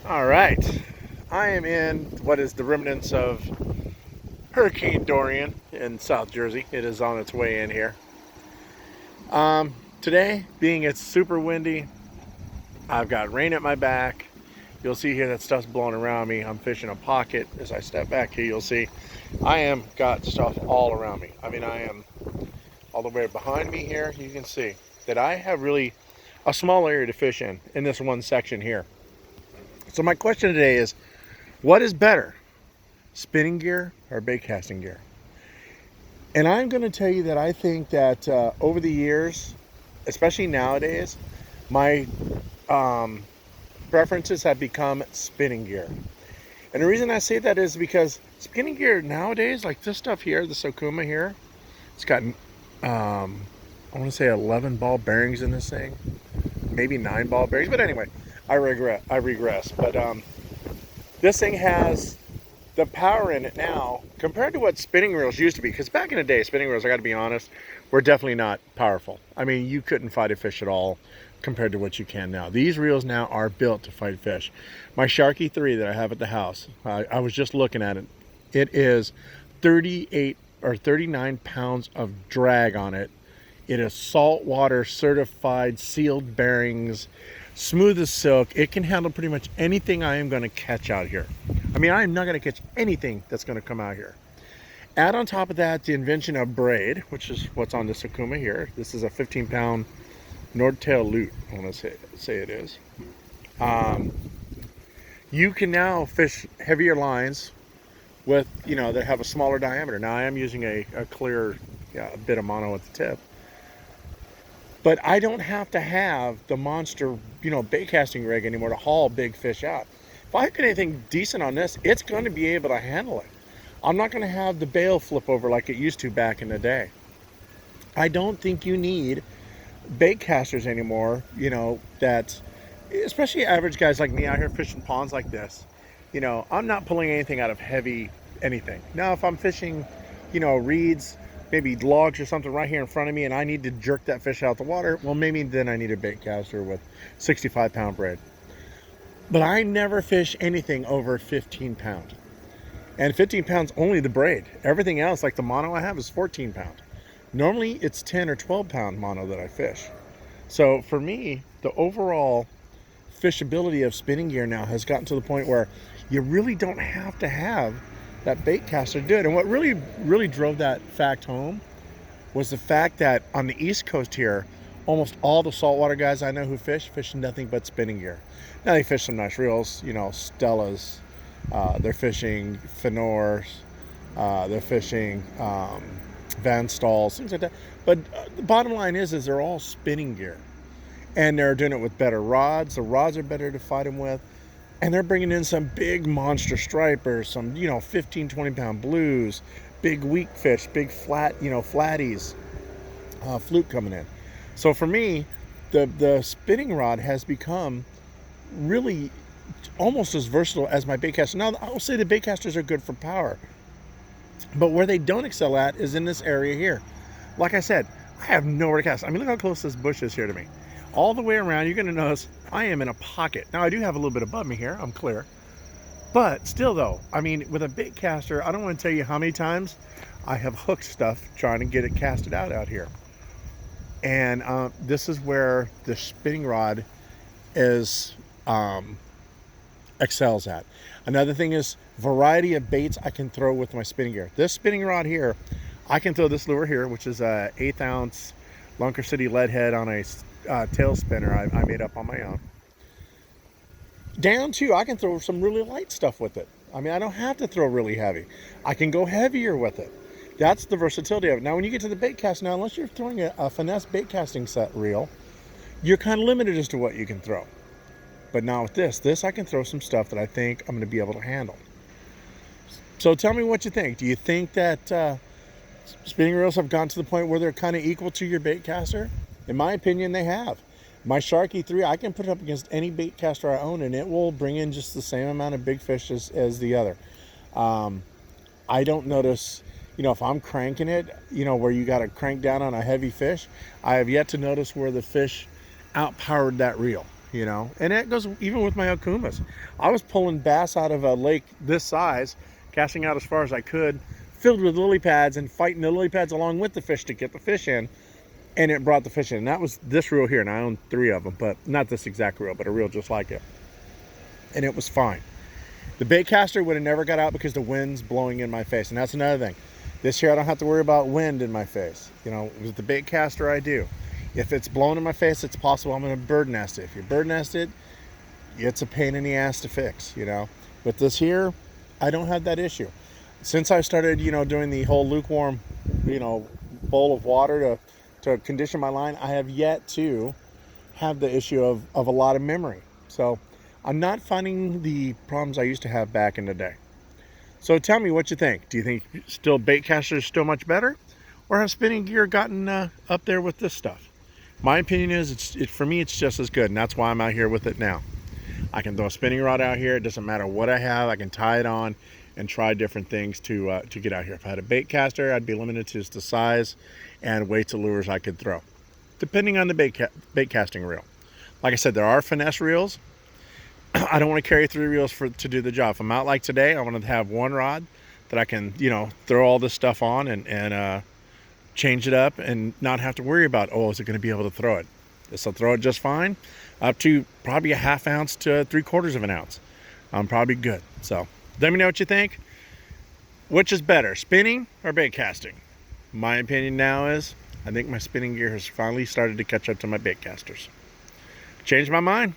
All right, I am in what is the remnants of Hurricane Dorian in South Jersey. It is on its way in here. Today, being it's super windy, I've got rain at my back. You'll see here that stuff's blowing around me. I'm fishing a pocket. As I step back here, you'll see I am got stuff all around me. I mean, I am all the way behind me here. You can see that I have really a small area to fish in this one section here. So my question today is, what is better, spinning gear or bait casting gear? And I'm going to tell you that I think that over the years, especially nowadays, my preferences have become spinning gear. And the reason I say that is because spinning gear nowadays, like this stuff here, the Sokuma here, it's got, I want to say 11 ball bearings in this thing, maybe 9 ball bearings. But anyway, I regress. But this thing has the power in it now compared to what spinning reels used to be. Because back in the day, spinning reels, I got to be honest, were definitely not powerful. I mean, you couldn't fight a fish at all compared to what you can now. These reels now are built to fight fish. My Sharky 3 that I have at the house, I was just looking at it. It is 38 or 39 pounds of drag on it. It is saltwater certified, sealed bearings, smooth as silk. It can handle pretty much anything I am going to catch out here. I mean, I am not going to catch anything that's going to come out here. Add on top of that the invention of braid, which is what's on the Sokuma here. This is a 15-pound Nordtail lute, I want to say it is. You can now fish heavier lines with, that have a smaller diameter. Now I am using a clear bit of mono at the tip. But I don't have to have the monster, bait casting rig anymore to haul big fish out. If I get anything decent on this, it's going to be able to handle it. I'm not going to have the bail flip over like it used to back in the day. I don't think you need bait casters anymore, that, especially average guys like me out here fishing ponds like this. I'm not pulling anything out of heavy anything. Now, if I'm fishing, reeds, maybe logs or something right here in front of me and I need to jerk that fish out the water, well, maybe then I need a bait caster with 65-pound braid. But I never fish anything over 15 pound. And 15 pounds only the braid. Everything else, like the mono I have, is 14 pound. Normally it's 10 or 12 pound mono that I fish. So for me, the overall fishability of spinning gear now has gotten to the point where you really don't have to have that bait caster to do it. And what really drove that fact home was the fact that on the East Coast here, almost all the saltwater guys I know who fish nothing but spinning gear. Now they fish some nice reels, Stellas, they're fishing Fenors, they're fishing Van Stalls, things like that. But the bottom line is they're all spinning gear. And they're doing it with better rods. The rods are better to fight them with. And they're bringing in some big monster stripers, some, 15, 20-pound blues, big weak fish, big flat, flatties, fluke coming in. So for me, the spinning rod has become really almost as versatile as my baitcaster. Now, I will say the baitcasters are good for power. But where they don't excel at is in this area here. Like I said, I have nowhere to cast. I mean, look how close this bush is here to me. All the way around, you're going to notice I am in a pocket. Now, I do have a little bit above me here. I'm clear. But still, though, I mean, with a bait caster, I don't want to tell you how many times I have hooked stuff trying to get it casted out here. And this is where the spinning rod is excels at. Another thing is variety of baits I can throw with my spinning gear. This spinning rod here, I can throw this lure here, which is a 1/8 ounce Lunker City lead head on a tail spinner I made up on my own. Down to, I can throw some really light stuff with it. I mean, I don't have to throw really heavy. I can go heavier with it. That's the versatility of it. Now, when you get to the bait cast, now, unless you're throwing a finesse bait casting set reel, you're kind of limited as to what you can throw. But now with this I can throw some stuff that I think I'm going to be able to handle. So tell me what you think. Do you think that spinning reels have gone to the point where they're kind of equal to your bait caster? In my opinion, they have. My Sharky 3, I can put it up against any bait caster I own, and it will bring in just the same amount of big fish as the other. I don't notice, if I'm cranking it, where you got to crank down on a heavy fish, I have yet to notice where the fish outpowered that reel. you know. And it goes even with my okumas. I was pulling bass out of a lake this size, casting out as far as I could, filled with lily pads, and fighting the lily pads along with the fish to get the fish in. And it brought the fish in. And that was this reel here, and I own 3 of them, but not this exact reel, but a reel just like it. And it was fine. The Baitcaster would have never got out because the wind's blowing in my face. And that's another thing. This year I don't have to worry about wind in my face. You know, with the Baitcaster I do. If it's blowing in my face, it's possible I'm going to bird nest it. If you bird nest it, it's a pain in the ass to fix, you know. With this here, I don't have that issue. Since I started, you know, doing the whole lukewarm, you know, bowl of water to condition my line, I have yet to have the issue of a lot of memory. So I'm not finding the problems I used to have back in the day. So tell me what you think. Do you think still Baitcaster is still much better? Or has spinning gear gotten up there with this stuff? My opinion is, for me, it's just as good. And that's why I'm out here with it now. I can throw a spinning rod out here. It doesn't matter what I have. I can tie it on and try different things to get out here. If I had a Baitcaster, I'd be limited to just the size and weights of lures I could throw, depending on the baitcasting reel. Like I said, there are finesse reels. I don't want to carry 3 reels to do the job. If I'm out like today, I want to have 1 rod that I can, you know, throw all this stuff on and change it up and not have to worry about, oh, is it going to be able to throw it? This will throw it just fine, up to probably a 1/2 ounce to 3/4 of an ounce. I'm probably good. So let me know what you think. Which is better, spinning or bait casting? My opinion now is I think my spinning gear has finally started to catch up to my bait casters. Changed my mind.